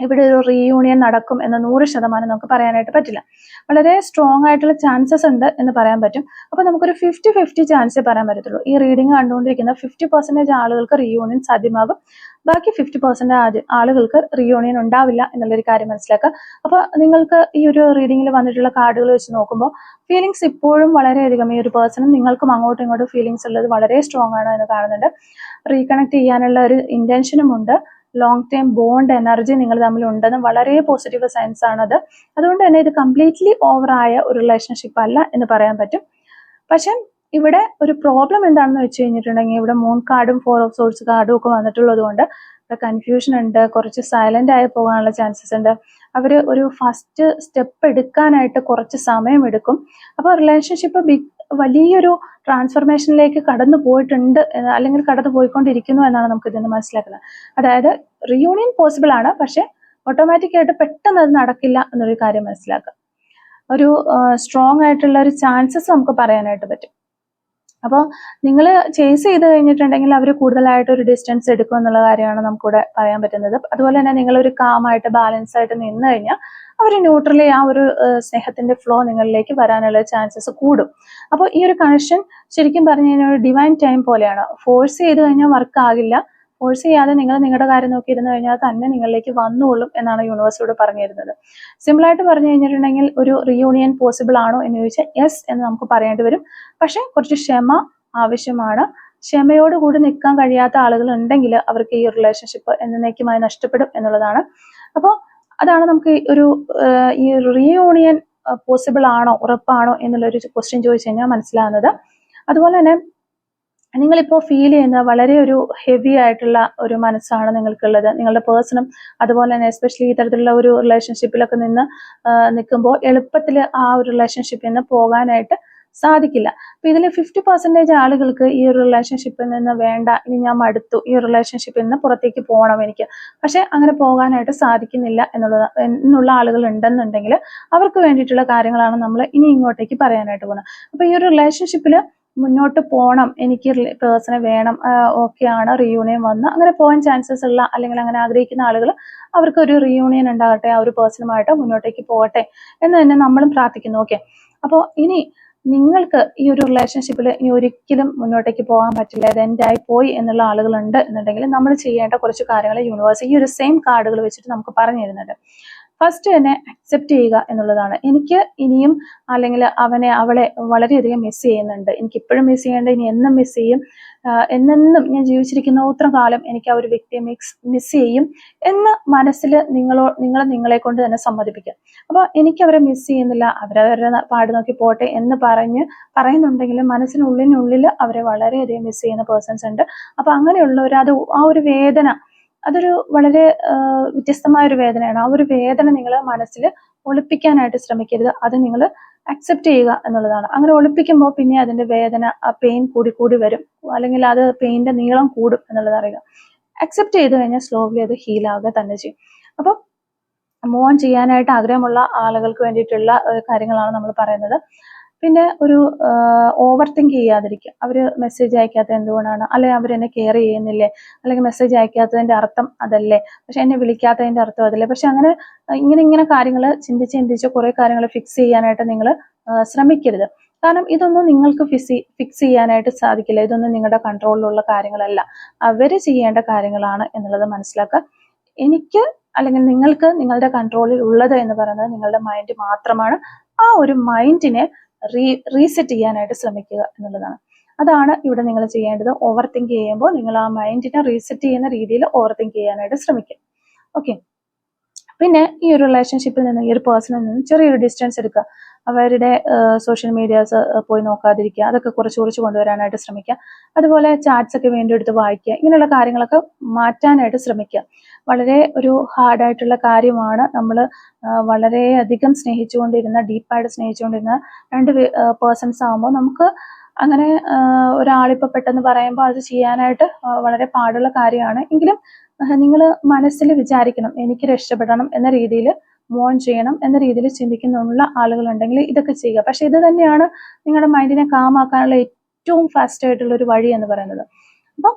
ഇവിടെ ഒരു റീയൂണിയൻ നടക്കും എന്ന് 100% നമുക്ക് പറയാനായിട്ട് പറ്റില്ല. വളരെ സ്ട്രോങ് ആയിട്ടുള്ള ചാൻസസ് ഉണ്ട് എന്ന് പറയാൻ പറ്റും. അപ്പോൾ നമുക്കൊരു 50-50 ചാൻസേ പറയാൻ പറ്റത്തുള്ളൂ. ഈ റീഡിങ് കണ്ടുകൊണ്ടിരിക്കുന്ന 50% ആളുകൾക്ക് റീയൂണിയൻ സാധ്യമാകും, ബാക്കി 50% ആളുകൾക്ക് റീയൂണിയൻ ഉണ്ടാവില്ല എന്നുള്ളൊരു കാര്യം മനസ്സിലാക്കുക. അപ്പോൾ നിങ്ങൾക്ക് ഈ ഒരു റീഡിങ്ങിൽ വന്നിട്ടുള്ള കാർഡുകൾ വെച്ച് നോക്കുമ്പോൾ ഫീലിങ്സ് ഇപ്പോഴും വളരെയധികം ഈ ഒരു പേഴ്സണും നിങ്ങൾക്കും അങ്ങോട്ടും ഇങ്ങോട്ടും ഫീലിങ്സ് ഉള്ളത് വളരെ സ്ട്രോങ് ആണ് എന്ന് കാണുന്നുണ്ട്. റീകണക്ട് ചെയ്യാനുള്ള ഒരു ഇന്റൻഷനും ഉണ്ട്. ലോങ് ടൈം ബോണ്ട് എനർജി നിങ്ങൾ തമ്മിൽ ഉണ്ടെന്ന് വളരെ പോസിറ്റീവ് സയൻസ് ആണത്. അതുകൊണ്ട് തന്നെ ഇത് കംപ്ലീറ്റ്ലി ഓവറായ ഒരു റിലേഷൻഷിപ്പ് അല്ല എന്ന് പറയാൻ പറ്റും. പക്ഷെ ഇവിടെ ഒരു പ്രോബ്ലം എന്താണെന്ന് വെച്ച് കഴിഞ്ഞിട്ടുണ്ടെങ്കിൽ ഇവിടെ മൂൺ കാർഡും 4 ഓഫ് സോഴ്സ് കാർഡും ഒക്കെ വന്നിട്ടുള്ളത് കൊണ്ട് ഇവിടെ കൺഫ്യൂഷൻ ഉണ്ട്, കുറച്ച് സൈലന്റ് ആയി പോകാനുള്ള ചാൻസസ് ഉണ്ട്. അവർ ഒരു ഫസ്റ്റ് സ്റ്റെപ്പ് എടുക്കാനായിട്ട് കുറച്ച് സമയം എടുക്കും. അപ്പോൾ റിലേഷൻഷിപ്പ് വലിയൊരു ട്രാൻസ്ഫർമേഷനിലേക്ക് കടന്നു പോയിട്ടുണ്ട് അല്ലെങ്കിൽ കടന്നു പോയിക്കൊണ്ടിരിക്കുന്നു എന്നാണ് നമുക്ക് ഇതിന് മനസ്സിലാക്കുന്നത്. അതായത് റീയൂണിയൻ പോസിബിൾ ആണ്, പക്ഷെ ഓട്ടോമാറ്റിക് ആയിട്ട് പെട്ടെന്ന് അത് നടക്കില്ല എന്നൊരു കാര്യം മനസ്സിലാക്കുക. ഒരു സ്ട്രോങ് ആയിട്ടുള്ള ഒരു ചാൻസസ് നമുക്ക് പറയാനായിട്ട് പറ്റും. അപ്പോൾ നിങ്ങൾ ചേസ് ചെയ്ത് കഴിഞ്ഞിട്ടുണ്ടെങ്കിൽ അവർ കൂടുതലായിട്ട് ഒരു ഡിസ്റ്റൻസ് എടുക്കും എന്നുള്ള കാര്യമാണ് നമുക്കിവിടെ പറയാൻ പറ്റുന്നത്. അതുപോലെ തന്നെ നിങ്ങളൊരു കാമായിട്ട് ബാലൻസ് ആയിട്ട് നിന്ന് കഴിഞ്ഞാൽ അവർ ന്യൂട്രലി ആ ഒരു സ്നേഹത്തിന്റെ ഫ്ലോ നിങ്ങളിലേക്ക് വരാനുള്ള ചാൻസസ് കൂടും. അപ്പോൾ ഈ ഒരു കണക്ഷൻ ശരിക്കും പറഞ്ഞു കഴിഞ്ഞാൽ ഒരു ഡിവൈൻ ടൈം പോലെയാണ്. ഫോഴ്സ് ചെയ്ത് കഴിഞ്ഞാൽ വർക്ക് ആകില്ല. ഫോഴ്സ് ചെയ്യാതെ നിങ്ങൾ നിങ്ങളുടെ കാര്യം നോക്കി ഇരുന്ന് കഴിഞ്ഞാൽ തന്നെ നിങ്ങളിലേക്ക് വന്നുകൊള്ളും എന്നാണ് യൂണിവേഴ്സിലൂടെ പറഞ്ഞു തരുന്നത്. സിമ്പിളായിട്ട് പറഞ്ഞു കഴിഞ്ഞിട്ടുണ്ടെങ്കിൽ ഒരു റീയൂണിയൻ പോസിബിൾ ആണോ എന്ന് ചോദിച്ചാൽ യെസ് എന്ന് നമുക്ക് പറയേണ്ടി വരും. പക്ഷെ കുറച്ച് ക്ഷമ ആവശ്യമാണ്. ക്ഷമയോടുകൂടി നിൽക്കാൻ കഴിയാത്ത ആളുകൾ ഉണ്ടെങ്കിൽ അവർക്ക് ഈ റിലേഷൻഷിപ്പ് എന്നേക്കുമായി നഷ്ടപ്പെടും എന്നുള്ളതാണ്. അപ്പോൾ അതാണ് നമുക്ക് ഈ റീയൂണിയൻ പോസിബിൾ ആണോ, ഉറപ്പാണോ എന്നുള്ളൊരു ക്വസ്റ്റ്യൻ ചോദിച്ചു കഴിഞ്ഞാൽ മനസ്സിലാകുന്നത്. അതുപോലെ തന്നെ നിങ്ങളിപ്പോൾ ഫീൽ ചെയ്യുന്ന വളരെ ഒരു ഹെവി ആയിട്ടുള്ള ഒരു മനസ്സാണ് നിങ്ങൾക്കുള്ളത്. നിങ്ങളുടെ പേഴ്സണും അതുപോലെ തന്നെ എസ്പെഷ്യലി ഇത്തരത്തിലുള്ള ഒരു റിലേഷൻഷിപ്പിലൊക്കെ നിൽക്കുമ്പോൾ എളുപ്പത്തിൽ ആ ഒരു റിലേഷൻഷിപ്പിൽ നിന്ന് പോകാനായിട്ട് സാധിക്കില്ല. അപ്പൊ ഇതിൽ 50% ആളുകൾക്ക് ഈ ഒരു റിലേഷൻഷിപ്പിൽ നിന്ന് വേണ്ട, ഇനി ഞാൻ മടുത്തു, ഈ റിലേഷൻഷിപ്പിൽ നിന്ന് പുറത്തേക്ക് പോകണം എനിക്ക്, പക്ഷെ അങ്ങനെ പോകാനായിട്ട് സാധിക്കുന്നില്ല എന്നുള്ള ആളുകൾ ഉണ്ടെന്നുണ്ടെങ്കിൽ അവർക്ക് വേണ്ടിയിട്ടുള്ള കാര്യങ്ങളാണ് നമ്മൾ ഇനി ഇങ്ങോട്ടേക്ക് പറയാനായിട്ട് പോകുന്നത്. അപ്പൊ ഈ ഒരു റിലേഷൻഷിപ്പിൽ മുന്നോട്ട് പോകണം, എനിക്ക് പേഴ്സണെ വേണം, ഓക്കെയാണ്, റീയൂണിയൻ വന്ന് അങ്ങനെ പോകാൻ ചാൻസസ് ഉള്ള അല്ലെങ്കിൽ അങ്ങനെ ആഗ്രഹിക്കുന്ന ആളുകൾ അവർക്ക് ഒരു റീയൂണിയൻ ഉണ്ടാകട്ടെ, ആ ഒരു പേഴ്സണുമായിട്ട് മുന്നോട്ടേക്ക് പോകട്ടെ എന്ന് തന്നെ നമ്മളും പ്രാർത്ഥിക്കുന്നു. ഓക്കെ, അപ്പോൾ ഇനി നിങ്ങൾക്ക് ഈ ഒരു റിലേഷൻഷിപ്പിൽ ഇനി ഒരിക്കലും മുന്നോട്ടേക്ക് പോകാൻ പറ്റില്ല, ഇത് എൻഡായി പോയി എന്നുള്ള ആളുകളുണ്ട് എന്നുണ്ടെങ്കിൽ നമ്മൾ ചെയ്യേണ്ട കുറച്ച് കാര്യങ്ങൾ യൂണിവേഴ്സ് ഈ ഒരു സെയിം കാർഡുകൾ വെച്ചിട്ട് നമുക്ക് പറഞ്ഞു തരുന്നുണ്ട്. ഫസ്റ്റ് തന്നെ അക്സെപ്റ്റ് ചെയ്യുക എന്നുള്ളതാണ്. എനിക്ക് ഇനിയും അല്ലെങ്കിൽ അവളെ വളരെയധികം മിസ് ചെയ്യുന്നുണ്ട്, എനിക്ക് ഇപ്പോഴും മിസ് ചെയ്യേണ്ട, ഇനി എന്നും മിസ് ചെയ്യും, എന്നെന്നും ഞാൻ ജീവിച്ചിരിക്കുന്ന അത്ര കാലം എനിക്ക് ആ ഒരു വ്യക്തിയെ മിസ് ചെയ്യും എന്ന് മനസ്സിൽ നിങ്ങളെ കൊണ്ട് തന്നെ സമ്മതിപ്പിക്കുക. അപ്പോൾ എനിക്ക് അവരെ മിസ് ചെയ്യുന്നില്ല, അവരവരുടെ പാട് നോക്കി പോട്ടെ എന്ന് പറയുന്നുണ്ടെങ്കിലും മനസ്സിനുള്ളിനുള്ളിൽ അവരെ വളരെയധികം മിസ് ചെയ്യുന്ന പേഴ്സൺസ് ഉണ്ട്. അപ്പൊ അങ്ങനെയുള്ളവർ ആ ഒരു വേദന അതൊരു വളരെ വ്യത്യസ്തമായ ഒരു വേദനയാണ്. ആ ഒരു വേദന നിങ്ങൾ മനസ്സിൽ ഒളിപ്പിക്കാനായിട്ട് ശ്രമിക്കരുത്, അത് നിങ്ങൾ അക്സെപ്റ്റ് ചെയ്യുക എന്നുള്ളതാണ്. അങ്ങനെ ഒളിപ്പിക്കുമ്പോൾ പിന്നെ അതിന്റെ വേദന, ആ പെയിൻ കൂടി വരും, അല്ലെങ്കിൽ അത് പെയിന്റെ നീളം കൂടും എന്നുള്ളത് അറിയുക. അക്സെപ്റ്റ് ചെയ്ത് കഴിഞ്ഞാൽ സ്ലോലി അത് ഹീലാവുക തന്നെ ചെയ്യും. അപ്പോൾ മൂവ് ഓൺ ചെയ്യാനായിട്ട് ആഗ്രഹമുള്ള ആളുകൾക്ക് വേണ്ടിയിട്ടുള്ള കാര്യങ്ങളാണ് നമ്മൾ പറയുന്നത്. പിന്നെ ഒരു ഓവർ തിങ്ക് ചെയ്യാതിരിക്കുക. അവർ മെസ്സേജ് അയക്കാത്തത് എന്തുകൊണ്ടാണ്, അല്ലെങ്കിൽ അവരെന്നെ കെയർ ചെയ്യുന്നില്ലേ, അല്ലെങ്കിൽ മെസ്സേജ് അയക്കാത്തതിന്റെ അർത്ഥം അതല്ലേ, പക്ഷെ എന്നെ വിളിക്കാത്തതിന്റെ അർത്ഥം അതല്ലേ, പക്ഷെ അങ്ങനെ ഇങ്ങനെ കാര്യങ്ങൾ ചിന്തിച്ച് കുറെ കാര്യങ്ങൾ ഫിക്സ് ചെയ്യാനായിട്ട് നിങ്ങൾ ശ്രമിക്കരുത്. കാരണം ഇതൊന്നും നിങ്ങൾക്ക് ഫിക്സ് ചെയ്യാനായിട്ട് സാധിക്കില്ല. ഇതൊന്നും നിങ്ങളുടെ കൺട്രോളിലുള്ള കാര്യങ്ങളല്ല, അവര് ചെയ്യേണ്ട കാര്യങ്ങളാണ് എന്നുള്ളത് മനസ്സിലാക്കുക. എനിക്ക് അല്ലെങ്കിൽ നിങ്ങൾക്ക് നിങ്ങളുടെ കൺട്രോളിൽ ഉള്ളത് എന്ന് പറയുന്നത് നിങ്ങളുടെ മൈൻഡ് മാത്രമാണ്. ആ ഒരു മൈൻഡിനെ റീസെറ്റ് ചെയ്യാനായിട്ട് ശ്രമിക്കുക എന്നുള്ളതാണ്. അതാണ് ഇവിടെ നിങ്ങൾ ചെയ്യേണ്ടത്. ഓവർ തിങ്ക് ചെയ്യുമ്പോൾ നിങ്ങൾ ആ മൈൻഡിനെ റീസെറ്റ് ചെയ്യുന്ന രീതിയിൽ ഓവർ തിങ്ക് ചെയ്യാനായിട്ട് ശ്രമിക്കുക. ഓക്കെ, പിന്നെ ഈ ഒരു റിലേഷൻഷിപ്പിൽ നിന്ന്, ഈ ഒരു പേഴ്സണിൽ നിന്ന് ചെറിയൊരു ഡിസ്റ്റൻസ് എടുക്കുക. അവരുടെ സോഷ്യൽ മീഡിയാസ് പോയി നോക്കാതിരിക്കുക, അതൊക്കെ കുറച്ച് കൊണ്ടുവരാനായിട്ട് ശ്രമിക്കുക. അതുപോലെ ചാറ്റ്സ് ഒക്കെ വീണ്ടും എടുത്ത് വായിക്കുക, ഇങ്ങനെയുള്ള കാര്യങ്ങളൊക്കെ മാറ്റാനായിട്ട് ശ്രമിക്കുക. വളരെ ഒരു ഹാർഡായിട്ടുള്ള കാര്യമാണ്. നമ്മൾ വളരെയധികം ഡീപ്പായിട്ട് സ്നേഹിച്ചുകൊണ്ടിരുന്ന രണ്ട് പേഴ്സൺസ് ആകുമ്പോൾ നമുക്ക് അങ്ങനെ ഒരാളിപ്പോൾ പെട്ടെന്ന് പറയുമ്പോൾ അത് ചെയ്യാനായിട്ട് വളരെ പാടുള്ള കാര്യമാണ്. എങ്കിലും നിങ്ങൾ മനസ്സിൽ വിചാരിക്കണം, എനിക്ക് രക്ഷപ്പെടണം എന്ന രീതിയിൽ, മൂവ് ഓൺ ചെയ്യണം എന്ന രീതിയിൽ ചിന്തിക്കുന്നുള്ള ആളുകളുണ്ടെങ്കിൽ ഇതൊക്കെ ചെയ്യുക. പക്ഷെ ഇത് തന്നെയാണ് നിങ്ങളുടെ മൈൻഡിനെ കാമാക്കാനുള്ള ഏറ്റവും ഫാസ്റ്റ് ആയിട്ടുള്ള ഒരു വഴി എന്ന് പറയുന്നത്. അപ്പം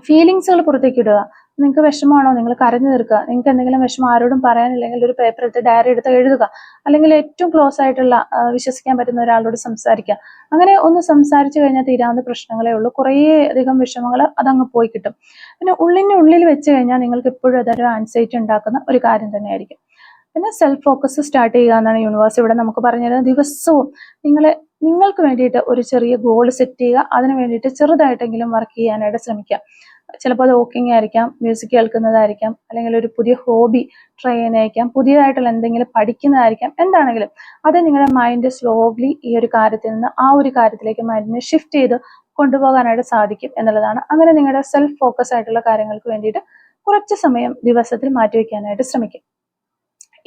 ഫീലിങ്സുകൾ പുറത്തേക്ക് ഇടുക. നിങ്ങൾക്ക് വിഷമമാണോ, നിങ്ങൾ കരഞ്ഞു തീർക്കുക. നിങ്ങൾക്ക് എന്തെങ്കിലും വിഷമം ആരോടും പറയാനില്ലെങ്കിൽ ഒരു പേപ്പർ എടുത്ത് ഡയറി എടുത്ത് എഴുതുക, അല്ലെങ്കിൽ ഏറ്റവും ക്ലോസ് ആയിട്ടുള്ള വിശ്വസിക്കാൻ പറ്റുന്ന ഒരാളോട് സംസാരിക്കുക. അങ്ങനെ ഒന്ന് സംസാരിച്ചു കഴിഞ്ഞാൽ തീരാവുന്ന പ്രശ്നങ്ങളേ ഉള്ളൂ. കുറേ അധികം വിഷമങ്ങൾ അതങ്ങ് പോയി കിട്ടും. പിന്നെ ഉള്ളിൽ വെച്ച് കഴിഞ്ഞാൽ നിങ്ങൾക്ക് എപ്പോഴും അതൊരു ആൻസൈറ്റി ഉണ്ടാക്കുന്ന ഒരു കാര്യം തന്നെയായിരിക്കും. പിന്നെ സെൽഫ് ഫോക്കസ് സ്റ്റാർട്ട് ചെയ്യുക എന്നാണ് യൂണിവേഴ്സ് ഇവിടെ നമുക്ക് പറഞ്ഞിരുന്നത്. ദിവസവും നിങ്ങൾക്ക് വേണ്ടിയിട്ട് ഒരു ചെറിയ ഗോൾ സെറ്റ് ചെയ്യുക, അതിന് വേണ്ടിയിട്ട് ചെറുതായിട്ടെങ്കിലും വർക്ക് ചെയ്യാനായിട്ട് ശ്രമിക്കുക. ചിലപ്പോൾ അത് വോക്കിംഗ് ആയിരിക്കാം, മ്യൂസിക് കേൾക്കുന്നതായിരിക്കാം, അല്ലെങ്കിൽ ഒരു പുതിയ ഹോബി ട്രൈ ചെയ്യുന്നതായിരിക്കാം, പുതിയതായിട്ടുള്ള എന്തെങ്കിലും പഠിക്കുന്നതായിരിക്കാം, എന്താണെങ്കിലും അത് നിങ്ങളുടെ മൈൻഡ് സ്ലോലി ഈ ഒരു കാര്യത്തിൽ നിന്ന് ആ ഒരു കാര്യത്തിലേക്ക് മൈൻഡിനെ ഷിഫ്റ്റ് ചെയ്ത് കൊണ്ടുപോകാനായിട്ട് സാധിക്കും എന്നുള്ളതാണ്. അങ്ങനെ നിങ്ങളുടെ സെൽഫ് ഫോക്കസ് ആയിട്ടുള്ള കാര്യങ്ങൾക്ക് വേണ്ടിയിട്ട് കുറച്ച് സമയം ദിവസത്തിൽ മാറ്റിവെക്കാനായിട്ട് ശ്രമിക്കും.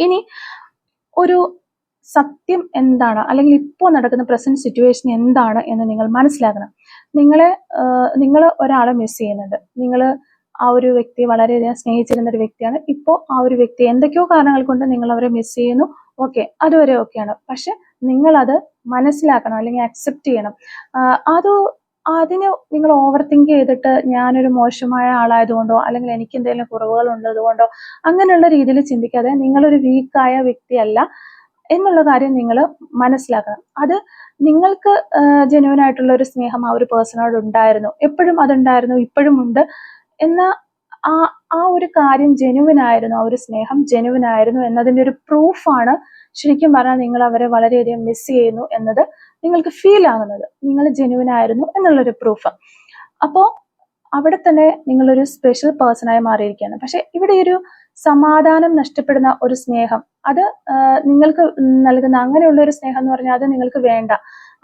ഇനി ഒരു സത്യം എന്താണ്, അല്ലെങ്കിൽ ഇപ്പോൾ നടക്കുന്ന പ്രസന്റ് സിറ്റുവേഷൻ എന്താണ് എന്ന് നിങ്ങൾ മനസ്സിലാക്കണം. നിങ്ങൾ ഒരാളെ മിസ് ചെയ്യുന്നുണ്ട്. നിങ്ങൾ ആ ഒരു വ്യക്തി വളരെയധികം സ്നേഹിച്ചിരുന്ന ഒരു വ്യക്തിയാണ്. ഇപ്പോൾ ആ ഒരു വ്യക്തി എന്തൊക്കെയോ കാരണങ്ങൾ കൊണ്ട് നിങ്ങൾ അവരെ മിസ് ചെയ്യുന്നു. ഓക്കെ, അതുവരെ ഓക്കെയാണ്. പക്ഷെ നിങ്ങളത് മനസ്സിലാക്കണം, അല്ലെങ്കിൽ അക്സെപ്റ്റ് ചെയ്യണം. അത് അതിന് നിങ്ങൾ ഓവർ തിങ്ക് ചെയ്തിട്ട് ഞാനൊരു മോശമായ ആളായതുകൊണ്ടോ അല്ലെങ്കിൽ എനിക്ക് എന്തെങ്കിലും കുറവുകൾ ഉള്ളതുകൊണ്ടോ അങ്ങനെയുള്ള രീതിയിൽ ചിന്തിക്കാതെ നിങ്ങളൊരു വീക്കായ വ്യക്തിയല്ല എന്നുള്ള കാര്യം നിങ്ങൾ മനസ്സിലാക്കണം. അത് നിങ്ങൾക്ക് ജെന്യുവൻ ആയിട്ടുള്ള ഒരു സ്നേഹം ആ ഒരു പേഴ്സണോട് ഉണ്ടായിരുന്നു, എപ്പോഴും അതുണ്ടായിരുന്നു, ഇപ്പോഴും ഉണ്ട് എന്ന ആ ആ ഒരു കാര്യം ജെന്യുവൻ ആയിരുന്നു, ആ ഒരു സ്നേഹം ജെന്യുവൻ ആയിരുന്നു എന്നതിന്റെ ഒരു പ്രൂഫാണ് ശരിക്കും പറഞ്ഞാൽ നിങ്ങൾ അവരെ വളരെയധികം മിസ് ചെയ്യുന്നു എന്നത് നിങ്ങൾക്ക് ഫീൽ ആകുന്നത്. നിങ്ങൾ ജെന്യുവൻ ആയിരുന്നു എന്നുള്ളൊരു പ്രൂഫ്. അപ്പോൾ അവിടെ തന്നെ നിങ്ങളൊരു സ്പെഷ്യൽ പേഴ്സണായി മാറിയിരിക്കുകയാണ്. പക്ഷെ ഇവിടെ ഒരു സമാധാനം നഷ്ടപ്പെടുന്ന ഒരു സ്നേഹം, അത് നിങ്ങൾക്ക് നൽകുന്ന അങ്ങനെയുള്ള ഒരു സ്നേഹം എന്ന് പറഞ്ഞാൽ അത് നിങ്ങൾക്ക് വേണ്ട,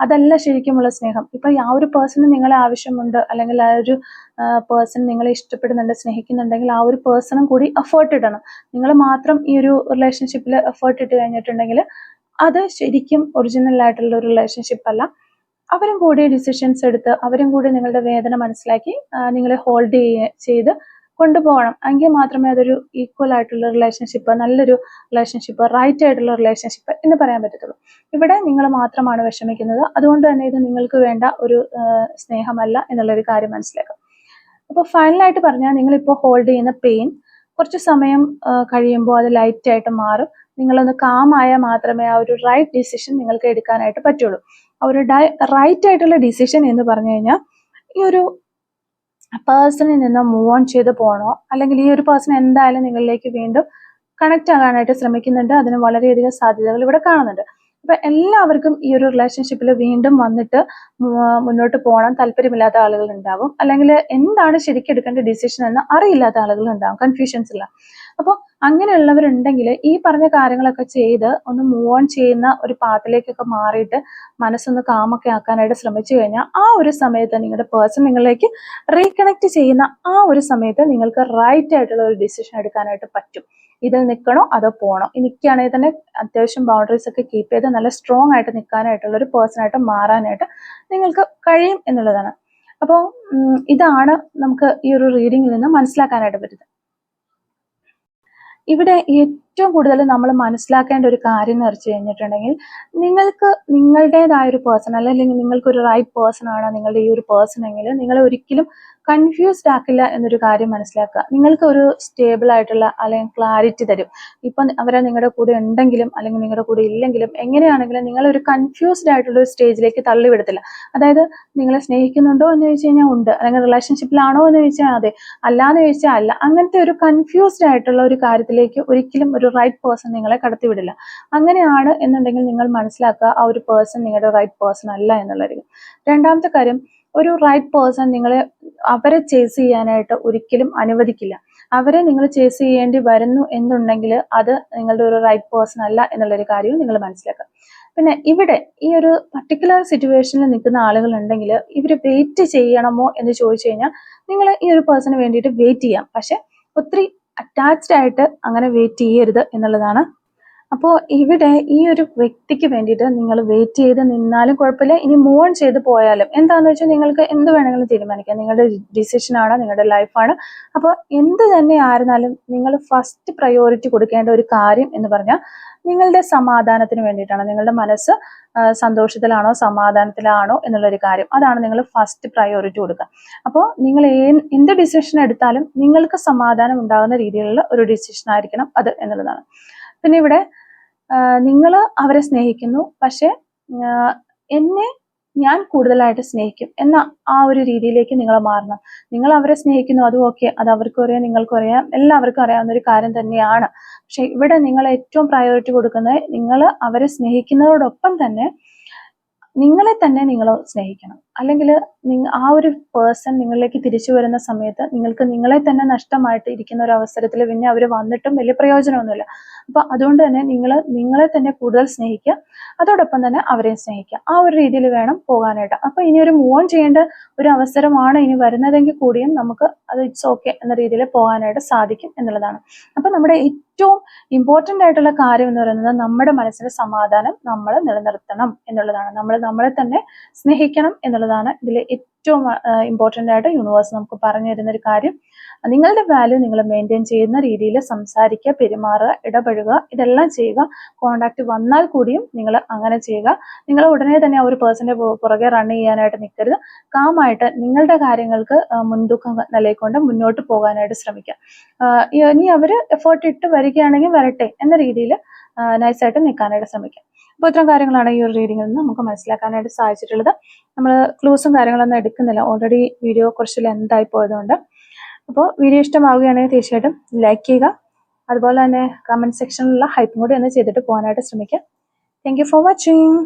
അതല്ല ശരിക്കുമുള്ള സ്നേഹം. ഇപ്പൊ ആ ഒരു പേഴ്സണ് നിങ്ങളെ ആവശ്യമുണ്ട്, അല്ലെങ്കിൽ ആ ഒരു പേഴ്സൺ നിങ്ങളെ ഇഷ്ടപ്പെടുന്നുണ്ട്, സ്നേഹിക്കുന്നുണ്ടെങ്കിൽ ആ ഒരു പേഴ്സണും കൂടി എഫേർട്ട് ഇടണം. നിങ്ങൾ മാത്രം ഈ ഒരു റിലേഷൻഷിപ്പിൽ എഫേർട്ട് ഇട്ട് കഴിഞ്ഞിട്ടുണ്ടെങ്കിൽ അത് ശരിക്കും ഒറിജിനൽ ആയിട്ടുള്ള ഒരു റിലേഷൻഷിപ്പ് അല്ല. അവരും കൂടി ഡിസിഷൻസ് എടുത്ത് അവരും കൂടി നിങ്ങളുടെ വേദന മനസ്സിലാക്കി നിങ്ങളെ ഹോൾഡ് ചെയ്ത് കൊണ്ടുപോകണം. എങ്കിൽ മാത്രമേ അതൊരു ഈക്വൽ ആയിട്ടുള്ള റിലേഷൻഷിപ്പ്, നല്ലൊരു റിലേഷൻഷിപ്പ്, റൈറ്റ് ആയിട്ടുള്ള റിലേഷൻഷിപ്പ് എന്ന് പറയാൻ പറ്റത്തുള്ളൂ. ഇവിടെ നിങ്ങൾ മാത്രമാണ് വിഷമിക്കുന്നത്, അതുകൊണ്ട് തന്നെ ഇത് നിങ്ങൾക്ക് വേണ്ട ഒരു സ്നേഹമല്ല എന്നുള്ളൊരു കാര്യം മനസ്സിലാക്കും. അപ്പോൾ ഫൈനലായിട്ട് പറഞ്ഞാൽ നിങ്ങളിപ്പോൾ ഹോൾഡ് ചെയ്യുന്ന പെയിൻ കുറച്ച് സമയം കഴിയുമ്പോൾ അത് ലൈറ്റ് ആയിട്ട് മാറും. നിങ്ങളൊന്ന് കാമായാൽ മാത്രമേ ആ ഒരു റൈറ്റ് ഡിസിഷൻ നിങ്ങൾക്ക് എടുക്കാനായിട്ട് പറ്റുള്ളൂ. ആ ഒരു റൈറ്റ് ആയിട്ടുള്ള ഡിസിഷൻ എന്ന് പറഞ്ഞു കഴിഞ്ഞാൽ ഈ ഒരു പേഴ്സണിൽ നിന്ന് മൂവ് ഓൺ ചെയ്ത് പോകണോ, അല്ലെങ്കിൽ ഈ ഒരു പേഴ്സൺ എന്തായാലും നിങ്ങളിലേക്ക് വീണ്ടും കണക്ട് ആകാനായിട്ട് ശ്രമിക്കുന്നുണ്ട്, അതിന് വളരെയധികം സാധ്യതകൾ ഇവിടെ കാണുന്നുണ്ട്. അപ്പൊ എല്ലാവർക്കും ഈ ഒരു റിലേഷൻഷിപ്പിൽ വീണ്ടും വന്നിട്ട് മുന്നോട്ട് പോകണം താല്പര്യമില്ലാത്ത ആളുകൾ ഉണ്ടാവും, അല്ലെങ്കിൽ എന്താണ് ശരിക്കും എടുക്കേണ്ട ഡിസിഷൻ എന്ന് അറിയില്ലാത്ത ആളുകൾ ഉണ്ടാവും, കൺഫ്യൂഷൻസ് ഇല്ല. അപ്പോൾ അങ്ങനെയുള്ളവരുണ്ടെങ്കിൽ ഈ പറഞ്ഞ കാര്യങ്ങളൊക്കെ ചെയ്ത് ഒന്ന് മൂവ് ഓൺ ചെയ്യുന്ന ഒരു പാത്തിലേക്കൊക്കെ മാറിയിട്ട് മനസ്സൊന്ന് കാമൊക്കെ ആക്കാനായിട്ട് ശ്രമിച്ചു കഴിഞ്ഞാൽ ആ ഒരു സമയത്ത് നിങ്ങളുടെ പേഴ്സൺ നിങ്ങളിലേക്ക് റീകണക്ട് ചെയ്യുന്ന ആ ഒരു സമയത്ത് നിങ്ങൾക്ക് റൈറ്റ് ആയിട്ടുള്ള ഒരു ഡിസിഷൻ എടുക്കാനായിട്ട് പറ്റും. ഇതിൽ നിൽക്കണോ അതോ പോകണോ? നിൽക്കുകയാണെങ്കിൽ തന്നെ അത്യാവശ്യം ബൗണ്ടറീസ് ഒക്കെ കീപ്പ് ചെയ്ത് നല്ല സ്ട്രോങ് ആയിട്ട് നിൽക്കാനായിട്ടുള്ള ഒരു പേഴ്സൺ ആയിട്ട് മാറാനായിട്ട് നിങ്ങൾക്ക് കഴിയും എന്നുള്ളതാണ്. അപ്പോൾ ഇതാണ് നമുക്ക് ഈ ഒരു റീഡിങ്ങിൽ നിന്ന് മനസ്സിലാക്കാനായിട്ട് പറ്റുന്നത്. ഇവിടെ ഏറ്റവും കൂടുതൽ നമ്മൾ മനസ്സിലാക്കേണ്ട ഒരു കാര്യം എന്ന് വെച്ച് കഴിഞ്ഞിട്ടുണ്ടെങ്കിൽ, നിങ്ങൾക്ക് നിങ്ങളുടേതായ ഒരു പേഴ്സൺ അല്ലെങ്കിൽ നിങ്ങൾക്കൊരു റൈറ്റ് പേഴ്സൺ ആണ് നിങ്ങളുടെ ഈ ഒരു പേഴ്സൺ എങ്കിൽ നിങ്ങളെ ഒരിക്കലും കൺഫ്യൂസ്ഡ് ആക്കില്ല എന്നൊരു കാര്യം മനസ്സിലാക്കുക. നിങ്ങൾക്ക് ഒരു സ്റ്റേബിൾ ആയിട്ടുള്ള അല്ലെങ്കിൽ ക്ലാരിറ്റി തരും. ഇപ്പം അവരെ നിങ്ങളുടെ കൂടെ ഉണ്ടെങ്കിലും അല്ലെങ്കിൽ നിങ്ങളുടെ കൂടെ ഇല്ലെങ്കിലും എങ്ങനെയാണെങ്കിലും നിങ്ങളൊരു കൺഫ്യൂസ്ഡ് ആയിട്ടുള്ള ഒരു സ്റ്റേജിലേക്ക് തള്ളിവിടത്തില്ല. അതായത് നിങ്ങളെ സ്നേഹിക്കുന്നുണ്ടോ എന്ന് ചോദിച്ചു കഴിഞ്ഞാൽ ഉണ്ട്, അല്ലെങ്കിൽ റിലേഷൻഷിപ്പിലാണോ എന്ന് ചോദിച്ചാൽ അതെ, അല്ലാന്ന് ചോദിച്ചാൽ അല്ല. അങ്ങനത്തെ ഒരു കൺഫ്യൂസ്ഡ് ആയിട്ടുള്ള ഒരു കാര്യത്തിലേക്ക് ഒരിക്കലും ഒരു റൈറ്റ് പേഴ്സൺ നിങ്ങളെ കടത്തിവിടില്ല. അങ്ങനെയാണ് എന്നുണ്ടെങ്കിൽ നിങ്ങൾ മനസ്സിലാക്കുക ആ ഒരു പേഴ്സൺ നിങ്ങളുടെ റൈറ്റ് പേഴ്സൺ അല്ല എന്നുള്ളത്. രണ്ടാമത്തെ കാര്യം, ഒരു റൈറ്റ് പേഴ്സൺ അവരെ ചേസ് ചെയ്യാനായിട്ട് ഒരിക്കലും അനുവദിക്കില്ല. അവരെ നിങ്ങൾ ചേസ് ചെയ്യേണ്ടി വരുന്നു എന്നുണ്ടെങ്കിൽ അത് നിങ്ങളുടെ ഒരു റൈറ്റ് പേഴ്സൺ അല്ല എന്നുള്ളൊരു കാര്യവും നിങ്ങൾ മനസ്സിലാക്കുക. പിന്നെ ഇവിടെ ഈ ഒരു പർട്ടിക്കുലർ സിറ്റുവേഷനിൽ നിൽക്കുന്ന ആളുകൾ ഉണ്ടെങ്കിൽ ഇവർ വെയിറ്റ് ചെയ്യണമോ എന്ന് ചോദിച്ചു കഴിഞ്ഞാൽ നിങ്ങൾ ഈ ഒരു പേഴ്സണിന് വേണ്ടിയിട്ട് വെയിറ്റ് ചെയ്യാം, പക്ഷെ ഒത്തിരി അറ്റാച്ച്ഡ് ആയിട്ട് അങ്ങനെ വെയിറ്റ് ചെയ്യരുത് എന്നുള്ളതാണ്. അപ്പോൾ ഇവിടെ ഈ ഒരു വ്യക്തിക്ക് വേണ്ടിയിട്ട് നിങ്ങൾ വെയിറ്റ് ചെയ്ത് നിന്നാലും കുഴപ്പമില്ല, ഇനി മൂവ് ഓൺ ചെയ്ത് പോയാലും എന്താണെന്ന് വെച്ചാൽ നിങ്ങൾക്ക് എന്ത് വേണമെങ്കിലും തീരുമാനിക്കാം. നിങ്ങളുടെ ഡിസിഷനാണ്, നിങ്ങളുടെ ലൈഫാണ്. അപ്പോൾ എന്ത് തന്നെ ആയിരുന്നാലും നിങ്ങൾ ഫസ്റ്റ് പ്രയോറിറ്റി കൊടുക്കേണ്ട ഒരു കാര്യം എന്ന് പറഞ്ഞാൽ നിങ്ങളുടെ സമാധാനത്തിന് വേണ്ടിയിട്ടാണ്. നിങ്ങളുടെ മനസ്സ് സന്തോഷത്തിലാണോ സമാധാനത്തിലാണോ എന്നുള്ളൊരു കാര്യം, അതാണ് നിങ്ങൾ ഫസ്റ്റ് പ്രയോറിറ്റി കൊടുക്കുക. അപ്പോൾ നിങ്ങൾ എന്ത് ഡിസിഷൻ എടുത്താലും നിങ്ങൾക്ക് സമാധാനം ഉണ്ടാകുന്ന രീതിയിലുള്ള ഒരു ഡിസിഷൻ ആയിരിക്കണം അത് എന്നുള്ളതാണ്. പിന്നെ ഇവിടെ നിങ്ങൾ അവരെ സ്നേഹിക്കുന്നു, പക്ഷെ എന്നെ ഞാൻ കൂടുതലായിട്ട് സ്നേഹിക്കും എന്ന ആ ഒരു രീതിയിലേക്ക് നിങ്ങൾ മാറണം. നിങ്ങൾ അവരെ സ്നേഹിക്കുന്നു, അതും ഓക്കെ, അത് അവർക്കും അറിയാം, നിങ്ങൾക്കും അറിയാം, എല്ലാവർക്കും അറിയാവുന്ന ഒരു കാര്യം തന്നെയാണ്. പക്ഷെ ഇവിടെ നിങ്ങൾ ഏറ്റവും പ്രയോറിറ്റി കൊടുക്കുന്നത് നിങ്ങൾ അവരെ സ്നേഹിക്കുന്നതോടൊപ്പം തന്നെ നിങ്ങളെ തന്നെ നിങ്ങൾ സ്നേഹിക്കണം. അല്ലെങ്കിൽ ആ ഒരു പേഴ്സൺ നിങ്ങളിലേക്ക് തിരിച്ചു വരുന്ന സമയത്ത് നിങ്ങൾക്ക് നിങ്ങളെ തന്നെ നഷ്ടമായിട്ട് ഇരിക്കുന്ന ഒരു അവസരത്തിൽ പിന്നെ അവർ വന്നിട്ടും വലിയ പ്രയോജനമൊന്നുമില്ല. അപ്പൊ അതുകൊണ്ട് തന്നെ നിങ്ങളെ തന്നെ കൂടുതൽ സ്നേഹിക്കുക, അതോടൊപ്പം തന്നെ അവരെയും സ്നേഹിക്കുക. ആ ഒരു രീതിയിൽ വേണം പോകാനായിട്ട്. അപ്പൊ ഇനി ഒരു മൂവ് ഓൺ ചെയ്യേണ്ട ഒരു അവസരമാണ് ഇനി വരുന്നതെങ്കിൽ കൂടിയും നമുക്ക് അത് ഇറ്റ്സ് ഓക്കെ എന്ന രീതിയിൽ പോകാനായിട്ട് സാധിക്കും എന്നുള്ളതാണ്. അപ്പൊ നമ്മുടെ ഏറ്റവും ഇമ്പോർട്ടൻ്റ് ആയിട്ടുള്ള കാര്യം എന്ന് പറയുന്നത് നമ്മുടെ മനസ്സിന്റെ സമാധാനം നമ്മൾ നിലനിർത്തണം എന്നുള്ളതാണ്. നമ്മൾ നമ്മളെ തന്നെ സ്നേഹിക്കണം എന്നുള്ളതാണ് ഇതിൽ ഏറ്റവും ഇമ്പോർട്ടൻ്റ് ആയിട്ട് യൂണിവേഴ്സ് നമുക്ക് പറഞ്ഞു തരുന്ന ഒരു കാര്യം. നിങ്ങളുടെ വാല്യൂ നിങ്ങൾ മെയിൻറ്റെയിൻ ചെയ്യുന്ന രീതിയിൽ സംസാരിക്കുക, പെരുമാറുക, ഇടപഴകുക, ഇതെല്ലാം ചെയ്യുക. കോണ്ടാക്ട് വന്നാൽ കൂടിയും നിങ്ങൾ അങ്ങനെ ചെയ്യുക. നിങ്ങൾ ഉടനെ തന്നെ ആ ഒരു പേഴ്സന്റെ പുറകെ റൺ ചെയ്യാനായിട്ട് നിൽക്കരുത്. കാമായിട്ട് നിങ്ങളുടെ കാര്യങ്ങൾക്ക് മുൻതൂക്കം നൽകിക്കൊണ്ട് മുന്നോട്ട് പോകാനായിട്ട് ശ്രമിക്കുക. ഇനി അവർ എഫേർട്ട് ഇട്ട് വരികയാണെങ്കിൽ വരട്ടെ എന്ന രീതിയിൽ നൈസായിട്ട് നിൽക്കാനായിട്ട് ശ്രമിക്കുക. അപ്പോൾ ഇത്തരം കാര്യങ്ങളാണ് ഈ ഒരു റീഡിങ്ങിൽ നിന്ന് നമുക്ക് മനസ്സിലാക്കാനായിട്ട് സാധിച്ചിട്ടുള്ളത്. നമ്മൾ ക്ലൂസും കാര്യങ്ങളൊന്നും എടുക്കുന്നില്ല, ഓൾറെഡി വീഡിയോ കുറച്ച് ലെന്തായി പോയതുകൊണ്ട്. അപ്പോൾ വീഡിയോ ഇഷ്ടമാവുകയാണെങ്കിൽ തീർച്ചയായിട്ടും ലൈക്ക് ചെയ്യുക. അതുപോലെ തന്നെ കമൻറ്റ് സെക്ഷനിലുള്ള ഹൈപ്പും കൂടി ഒന്ന് ചെയ്തിട്ട് പോകാനായിട്ട് ശ്രമിക്കുക. Thank you for watching.